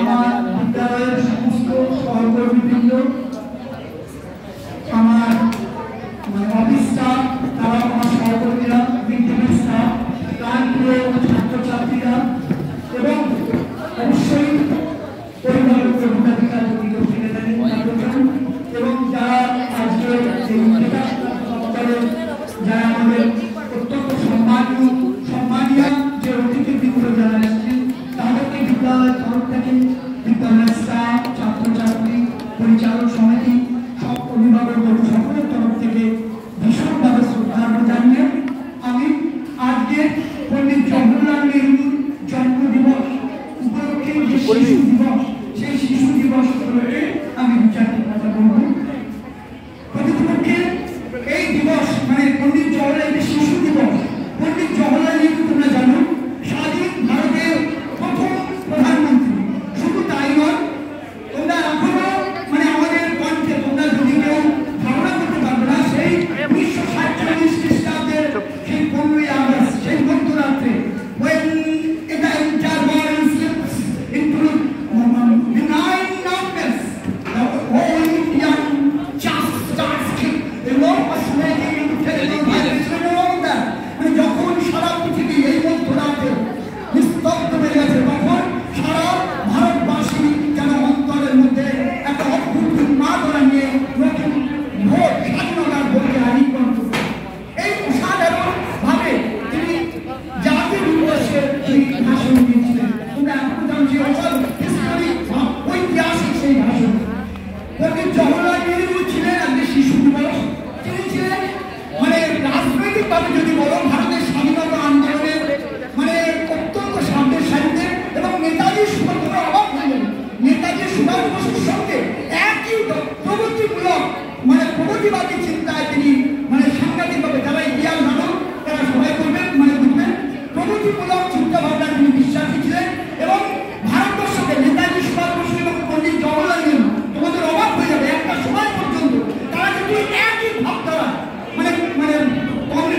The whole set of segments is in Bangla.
আমার বিদ্যালয়ের সমস্ত সহকর্মীবৃন্দ, আমার অফিস স্টাফ, তারা আমার সহকর্মীরা, বিদ্যালয় স্টাফ, প্রাণপ্রিয় ছাত্রছাত্রীরা এবং অবশ্যই পরিবারের ভোটাধিকার এবং যারা আজকে যারা আমাদের অত্যন্ত সম্মানীয় যে অতিথিবৃন্দ যারা এসেছেন তাদেরকে বিদ্যালয়ের তরফ থেকে, বিদ্যালয়ের স্টাফ, ছাত্রছাত্রী, পরিচালক সমিতি, সব অভিভাবক সকলের তরফ থেকে ভীষণভাবে শ্রদ্ধা জানিয়ে আমি আজকে পণ্ডিত জওহরলাল নেহরুর জন্মদিবস উপলক্ষে যে শিশু দিবস, সেই শিশু দিবস উপলক্ষে আমি বিচারটি কথা বলব। প্রকৃতপক্ষে এই দিবস পণ্ডিত জওহরলাল শিশু দিবস, পণ্ডিত জওহরলাল নেহরু তোমরা জানো স্বাধীন ভারতের প্রথম প্রধানমন্ত্রী। শুধু তাই নয়, তোমরা এখনো আমাদের কণ্ঠে তোমরা যদি কেউ ধারণা করতে পারবে না, সেই 1947 খ্রিস্টাব্দের সেই 15ই আগস্ট, সেই মধ্যরাত্রে when the entire world slips into benign numbness, the whole Indian just starts enormous making into terrible violence and all that. যখন সারা পৃথিবী এই মধ্যরাতে নিস্তব্ধ হয়ে গেছে, তখন সারা ভারতবাসী যেন অন্তরের মধ্যে একটা অদ্ভুত উন্মাদনা নিয়ে নতুন ভোট, স্বাধীনতার ভোটকে আলিঙ্গন করছে। এই অসাধারণ ভাবে তিনি জাতির উদ্দেশ্যে ভাষণ দিয়েছিলেন। তোমরা এখন জানো যে ঐতিহাসিক সেই ভাষণ। পণ্ডিত জওহরলাল নেহরু ছিলেন আজকে শিশু দিবস। তিনি ছিলেন রাজনৈতিকভাবে যদি বলো ভারতের স্বাধীনতা আন্দোলনের অত্যন্ত সামনের সারিতে, এবং নেতাজি সুভাষ অবাক হলেন নেতাজি সুভাষ বসুর সঙ্গে একই প্রগতিমূলক প্রগতিবাদী চিন্তায় তিনি সাংঘাতিকভাবে, যারা ইতিহাস জানো তারা সবাই করবেন বুঝবেন, প্রগতিমূলক চিন্তা ভাবনা তিনি বিশ্বাসী ছিলেন। এবং ভারতবর্ষকে নেতাজি সুভাষ বসু এবং পণ্ডিত জওহরলাল নেহরু, তোমাদের অবাক হয়ে যাবে, একটা সময় পর্যন্ত তারা কিন্তু একই ভাবধারা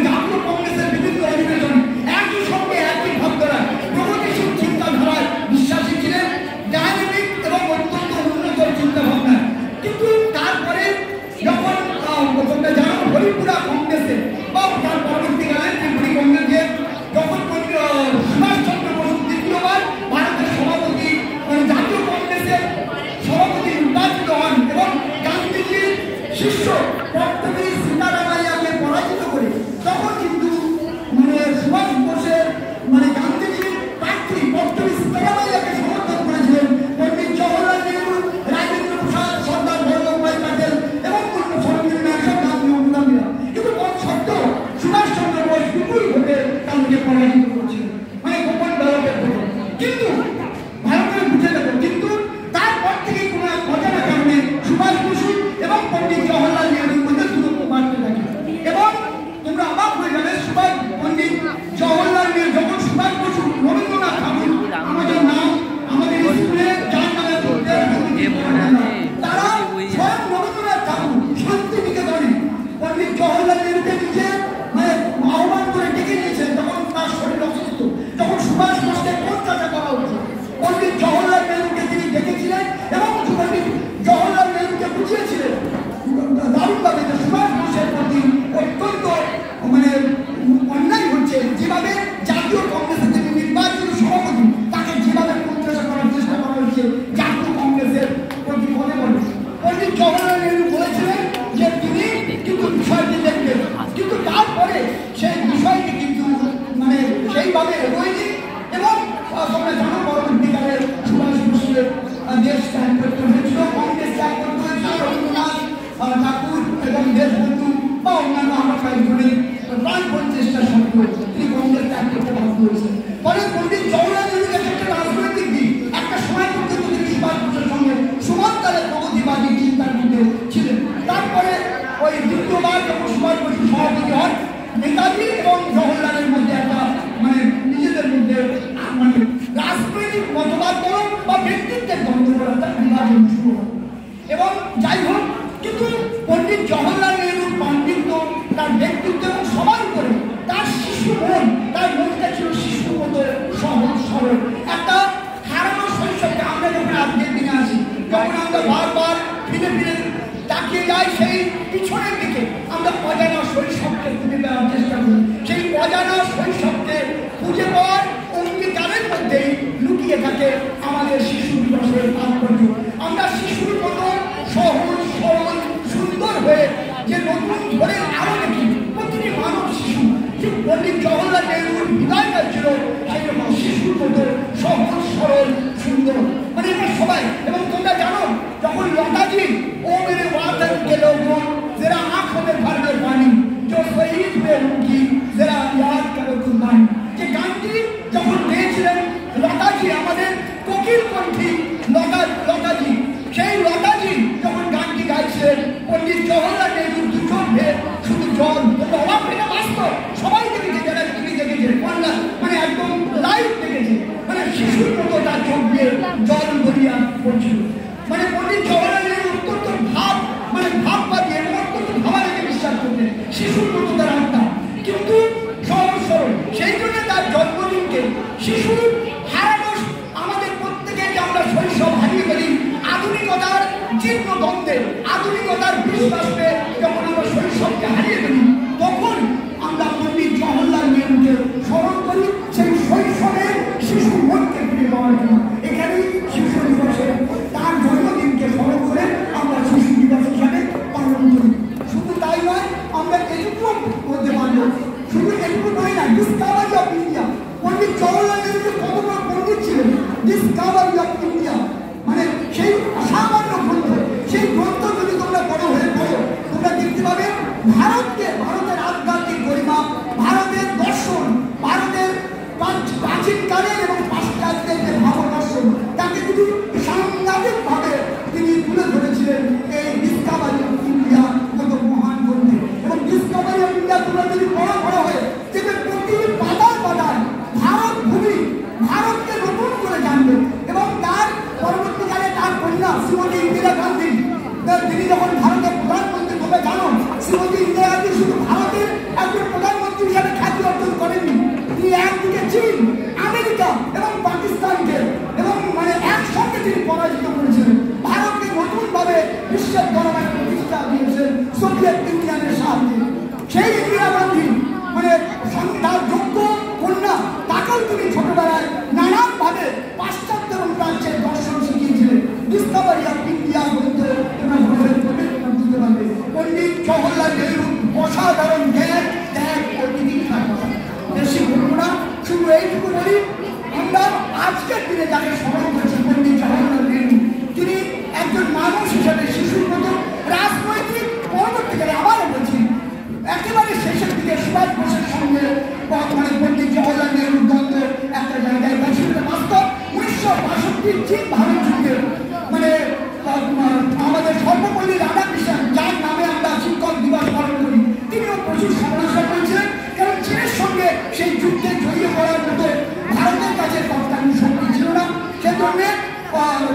জাতীয় কংগ্রেসের বিভিন্ন অধিবেশন একই সঙ্গে একই ভাবধারা প্রগতিশীল চিন্তাধারায় বিশ্বাসী ছিলেন, ডাইনামিক এবং অত্যন্ত উন্নত চিন্তা ভাবনা। কিন্তু তারপরে যখন তোমরা জানো হরিপুরা কংগ্রেসে বা তার পরবর্তীকালে ত্রিপুরী কংগ্রেসে যখন সুভাষচন্দ্র বসু দ্বিতীয়বার ভারতের সভাপতি জাতীয় কংগ্রেসের সভাপতি নির্বাচিত হন এবং গান্ধীজির শিষ্য পট্টবী সীতারামাইয়াকে পরাজিত করে, তখন কিন্তু সুভাষ বোসের গান্ধীজির প্রার্থী পট্টবী সীতারামাইয়াকে সমর্থন করেছিলেন পণ্ডিত জওহরলাল নেহরু, রাজেন্দ্র প্রসাদ, সর্দার বল্লভভাই প্যাটেল এবং সরোজিনী নাইডু, গান্ধী অনুগামীরা। কিন্তু সত্ত্বেও সুভাষচন্দ্র বোস বিপুল ভোটে তাদেরকে পরাজিত করেছিলেন, গোপন ব্যালটের ভোটে। কিন্তু ভালো করে বুঝে দেখো, কিন্তু তারপর থেকে কোনো এক অজানা কারণে সুভাষ বসু এবং পণ্ডিত জওহরলাল নেহরুর মধ্যে দূরত্ব বাড়তে থাকে। এবং তোমরা অবাক হয়ে যাবে, পণ্ডিত জওহরলাল নেহরু যখন সুভাষ বসু, রবীন্দ্রনাথ ঠাকুর আমাদের নাম, আমাদের স্কুলে যার নামে তারা স্বয়ং রবীন্দ্রনাথ ঠাকুর শান্তিনিকেতনে পণ্ডিত জওহরলাল নেহরুকে নিজে আহ্বান করে ডেকে নিয়েছেন। তখন তার শরীর অসুস্থ, যখন সুভাষ বোসকে পরিচর্যা করা হচ্ছে, পণ্ডিত জওহরলাল নেহরুকে তিনি ডেকেছিলেন এবং পণ্ডিত জওহরলাল নেহরুকে বুঝিয়েছিলেন দারুণভাবে যে সুভাষ বোসের প্রতি অত্যন্ত অন্যায় হচ্ছে, যেভাবে জাতীয় কংগ্রেসের তিনি নির্বাচিত সভাপতি, তাকে যেভাবে প্রত্যাশা করার চেষ্টা করা হচ্ছে জাতীয় কংগ্রেসের প্রতি মনে পড়ে। পণ্ডিত জওহরলাল নেহরু বলেছিলেন যে তিনি কিন্তু বিষয়টি দেখবেন, কিন্তু তারপরে সেই বিষয়টি কিন্তু সেইভাবে এগোয়নি। এবং তোমরা জানো পরবর্তীকালে সুভাষ বসুর দেশ ত্যাগ করতে হয়েছিল, কংগ্রেস ত্যাগ করতে হয়েছিল, রবীন্দ্রনাথ ঠাকুর এবং দেশবন্ধু বা অন্যান্য আমরা কয়েকজনের প্রাণপণ চেষ্টা সত্ত্বেও তিনি কংগ্রেস ত্যাগ করতে বাধ্য হয়েছেন। ফলে পণ্ডিত জওহরলাল নেহরুর একটা রাজনৈতিক দিক, একটা সময় পর্যন্ত তিনি সুভাষ বসুর সঙ্গে সমানতালে প্রগতিবাদী চিন্তার মধ্যে ছিলেন। তারপরে ওই দ্বিতীয়বার যখন সুভাষ বসু সভাপতি হন, নেতাজি এবং জওহরলালের মধ্যে একটা নিজেদের মধ্যে রাজনৈতিক মতবাদ বা ব্যক্তিত্বের দ্বন্দ্বের একটা বিভাজন শুরু হয়। এবং যাই হোক, কিন্তু পণ্ডিত জওহরলাল নেহরুর পাণ্ডিত্য, তার ব্যক্তিত্ব এবং সবার উপরে তার শিশু মন, তার মনটা ছিল শিশুর মতো সহজ সরল, একটা হারানো শৈশবকে আমরা যখন তাই সেই পিছনের দিকে আমরা অজানা শৈশবকে খুঁজে দেওয়ার চেষ্টা করি। সেই অজানা শৈশবকে খুঁজে পাওয়ার অঙ্গীকারের মধ্যেই লুকিয়ে থাকে আমাদের শিশু দিবসের তাৎপর্য। আমরা শিশুর মতো সহজ সরল সুন্দর হয়ে যে নতুন ধরে আরো দেখি প্রতিটি মানব শিশু ঠিক পণ্ডিত জওহরলাল নেহরুর হৃদয়টা ছিল সেই রকম শিশুর মতো সহজ সরল সুন্দর। মানে এটা সবাই। এবং তোমরা জানো যখন লতাজি ও মেরে ওয়াতন কে লোগों जरा आंखों में भर दो पानी जो शहीद हुए उनकी जरा याद करो कुर्बानी, যে গানটি যখন গেয়েছিলেন লতাজি আমাদের কোকিলকণ্ঠী লতাজি, সেই লতাজি যখন গানটি গাইছিলেন পণ্ডিত জওহরলাল নেহরুর দু চোখে শুধু জল। তোমরা অবাক হয়ে বাস্তব সবাই দেখেছে, যারা টিভি দেখেছে মানে একদম লাইভ দেখেছে, মানে শিশুর মতো তার চোখ দিয়ে জল গড়িয়া পড়ছিল। মানে পণ্ডিত জওহরলাল নেহরু অত্যন্ত ভাববাদী এবং অত্যন্ত ভাবাকে বিশ্বাস করতেন, শিশুর মতো তার আত্মা কিন্তু সহজ সরল। সেই জন্য তার জন্মদিনকে শিশুর হারানো আমাদের প্রত্যেকে যে আমরা শৈশব হারিয়ে ফেলি আধুনিকতার জীর্ণ দ্বন্দ্বে, আধুনিকতার বিশ্বাসে যখন আমরা শৈশবকে হারিয়ে ফেলি তখন আমরা পণ্ডিত জওহরলাল নেহরুকে স্মরণ করি সেই শৈশবের শিশু মনকে ফিরে পাওয়ার জন্য। এখানেই শিশু দিবসে তার জন্মদিনকে স্মরণ করে আমরা শিশু দিবস হিসাবে পালন করি। শুধু তাই নয়, আমরা এটুকু করতে পারব, শুধু এটুকু নয় না, discovery of India. Pandit Jawaharlal Nehru কত বড় পণ্ডিত ছিলেন। ডিসকাভারি অফ ইন্ডিয়া মানে সেই অসামান্য গ্রন্থ, সেই গ্রন্থ যদি তোমরা বড় হয়ে পড়ো তোমরা দেখতে পাবে ভারতের আধ্যাত্মিক গরিমা, ভারতের দর্শন, ভারতের প্রাচীনকালের এবং পাশ্চাত্যের যে ভাবদর্শন তাকে তিনি সাংঘাতিকভাবে তিনি তুলে ধরেছিলেন এই ডিসকাভারি অফ ইন্ডিয়া মতো মহান গ্রন্থে। এবং ডিসকাভারি অফ ইন্ডিয়া তোমরা যদি বড় হয়ে দেখবে প্রতিটি পাতায় ভারত ভূমি, ভারতকে নতুন করে জানবে। এবং তার পরবর্তীকালে তার কন্যা শ্রীমতী ইন্দিরা গান্ধী, তিনি যখন ভারতের প্রধানমন্ত্রী, তোমরা জানো শ্রীমতী ইন্দিরা গান্ধী শুধু ভারতের একজন প্রধানমন্ত্রী হিসাবে খ্যাতি অর্জন করেননি, তিনি একদিকে চীন, আমেরিকা এবং পাকিস্তানকে এবং মানে একসঙ্গে তিনি পরাজিত করেছিলেন। ভারতকে নতুনভাবে বিশ্বের দরবারে প্রতিষ্ঠা দিয়েছেন সোভিয়েত ইউনিয়নের সাহায্যে। সেই ইন্দিরা গান্ধী মানে তার যোগ্য কন্যা, তাকেও তিনি ছোটবেলায় নানানভাবে পাশ্চাত্য এবং প্রাচ্যের দর্শন শিখিয়েছিলেন। ডিসকাভারি অফ ইন্ডিয়া বলতে তোমরা মনে করবে, বুঝতে পারবে পণ্ডিত জওহরলাল নেহরু অসাধারণ জ্ঞান, ত্যাগ ও নীতির কথা। বেশি বলবো না, শুধু এইটুকু বলি, আমরা আজকের দিনে যাকে স্মরণ করছি পণ্ডিত জওহরলাল নেহরু, তিনি একজন মানুষ হিসেবে শিশুর মতো রাজনৈতিক পরবর্তীকালে আবারও বলছি একেবারে শেষের দিকে সুভাষ বোসের সঙ্গে মানে পণ্ডিত জওহরলাল নেহরুর দ্বন্দ্ব একটা জায়গায় গেছিল। বাস্তব 1962 চীন ভারত যুদ্ধে মানে আমাদের সর্বপল্লী রাধাকৃষ্ণন, যার নামে আমরা শিক্ষক দিবস পালন করি, তিনিও প্রচুর সমালোচনা করেছিলেন, কারণ চীনের সঙ্গে সেই যুদ্ধে জড়িয়ে পড়ার মতো ভারতের কাছে তৎকালীন শক্তি ছিল না। সেজন্য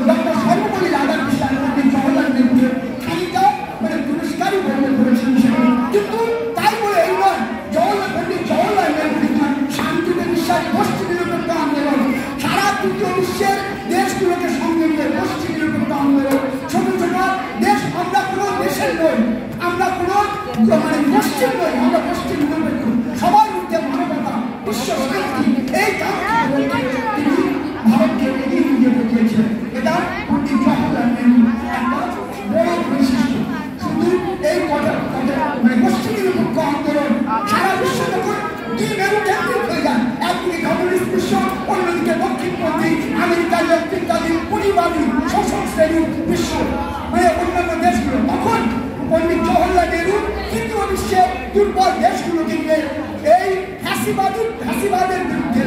ডক্টর সর্বপল্লী রাধাকৃষ্ণন পণ্ডিত জওহরলাল নেহরুকে খানিকটা মানে পুরস্কারই গ্রহণ করেছিলেন সেখানে। কিন্তু তাই বলে এই নয়, পণ্ডিত জওহরলাল নেহরু শান্তিতে বিশ্বাস, গোষ্ঠী নিরপেক্ষ আন্দোলন, সারা তৃতীয় বিশ্বের দেশগুলোকে সঙ্গে নিয়ে গোষ্ঠী নিরপেক্ষ আন্দোলন, ছোট ছোট দেশ, আমরা কোনো দেশের নই, আমরা কোনো মানে গোষ্ঠীর নই, আমরা গোষ্ঠী নিরপেক্ষ, সবার মধ্যে মানবতা, বিশ্ব শান্তি, এই তিনি ভারতকে এগিয়ে নিয়ে গিয়েছিলেন। এটা পণ্ডিত জওহরলাল নেহরু একটা বড় বৈশিষ্ট্য। শুধু এই কথা মানে গোষ্ঠী নিরপেক্ষ আন্দোলন সারা বিশ্ব যখন দ্বিমেরুকেন্দ্রিক হয়ে যান, একদিকে কমিউনিস্ট বিশ্ব, অন্যদিকে দক্ষিণপন্থী আমেরিকার নেতৃত্বাধীন পরিবারী শোষক শ্রেণীর বিশ্ব মানে অন্যান্য দেশগুলো, তখন পণ্ডিত জওহরলাল নেহরু তৃতীয় বিশ্বের দুর্বল দেশগুলোকে নিয়ে এই ফ্যাসিবাদের বিরুদ্ধে